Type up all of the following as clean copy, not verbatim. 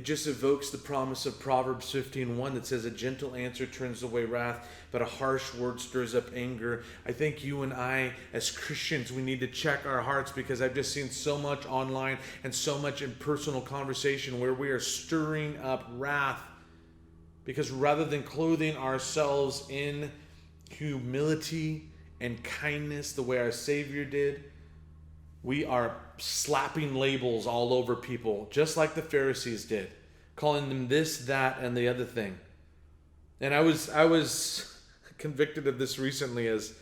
It just evokes the promise of Proverbs 15:1 that says, a gentle answer turns away wrath, but a harsh word stirs up anger. I think you and I, as Christians, we need to check our hearts, because I've just seen so much online and so much in personal conversation where we are stirring up wrath. Because rather than clothing ourselves in humility and kindness the way our Savior did, we are slapping labels all over people, just like the Pharisees did, calling them this, that, and the other thing. And I was convicted of this recently as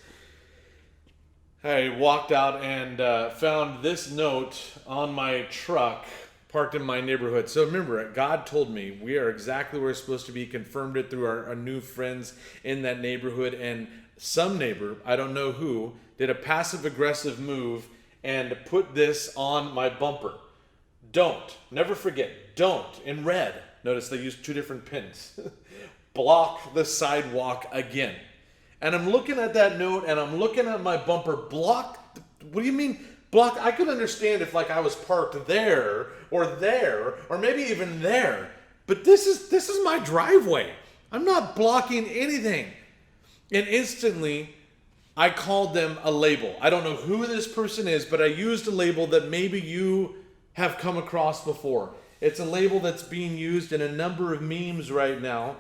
I walked out and found this note on my truck parked in my neighborhood. So remember, God told me we are exactly where we're supposed to be, confirmed it through our new friends in that neighborhood. And some neighbor, I don't know who, did a passive-aggressive move and put this on my bumper. Don't, never forget, don't, in red. Notice they used two different pins. Block the sidewalk again. And I'm looking at that note and I'm looking at my bumper. Block, what do you mean block? I could understand if like I was parked there, or maybe even there. But this is my driveway. I'm not blocking anything. And instantly, I called them a label. I don't know who this person is, but I used a label that maybe you have come across before. It's a label that's being used in a number of memes right now.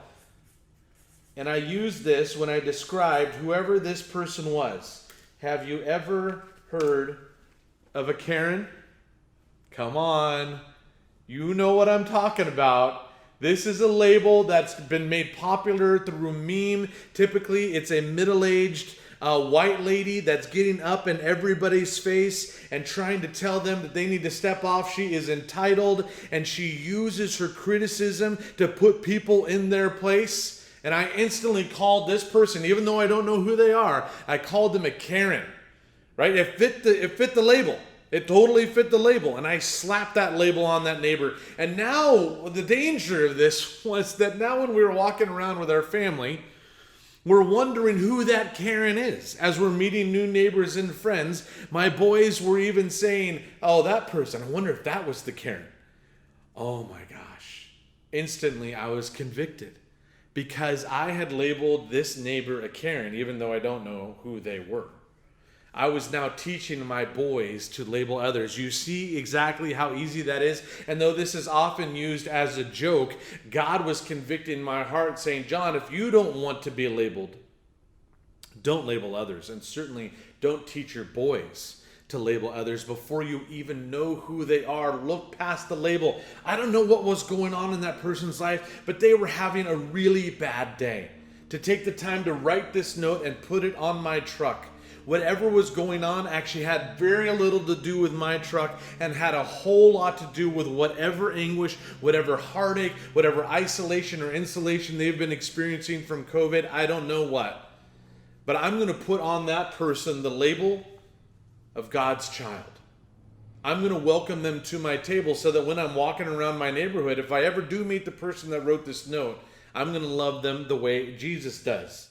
And I used this when I described whoever this person was. Have you ever heard of a Karen? Come on. You know what I'm talking about. This is a label that's been made popular through meme. Typically, it's a middle-aged white lady that's getting up in everybody's face and trying to tell them that they need to step off. She is entitled, and she uses her criticism to put people in their place. And I instantly called this person, even though I don't know who they are, I called them a Karen. Right? It fit the label. It totally fit the label, and I slapped that label on that neighbor. And now, the danger of this was that now when we were walking around with our family, we're wondering who that Karen is. As we're meeting new neighbors and friends, my boys were even saying, oh, that person, I wonder if that was the Karen. Oh my gosh. Instantly, I was convicted because I had labeled this neighbor a Karen, even though I don't know who they were. I was now teaching my boys to label others. You see exactly how easy that is. And though this is often used as a joke, God was convicting my heart saying, John, if you don't want to be labeled, don't label others. And certainly don't teach your boys to label others before you even know who they are. Look past the label. I don't know what was going on in that person's life, but they were having a really bad day. To take the time to write this note and put it on my truck. Whatever was going on actually had very little to do with my truck and had a whole lot to do with whatever anguish, whatever heartache, whatever isolation or insulation they've been experiencing from COVID. I don't know what. But I'm going to put on that person the label of God's child. I'm going to welcome them to my table so that when I'm walking around my neighborhood, if I ever do meet the person that wrote this note, I'm going to love them the way Jesus does.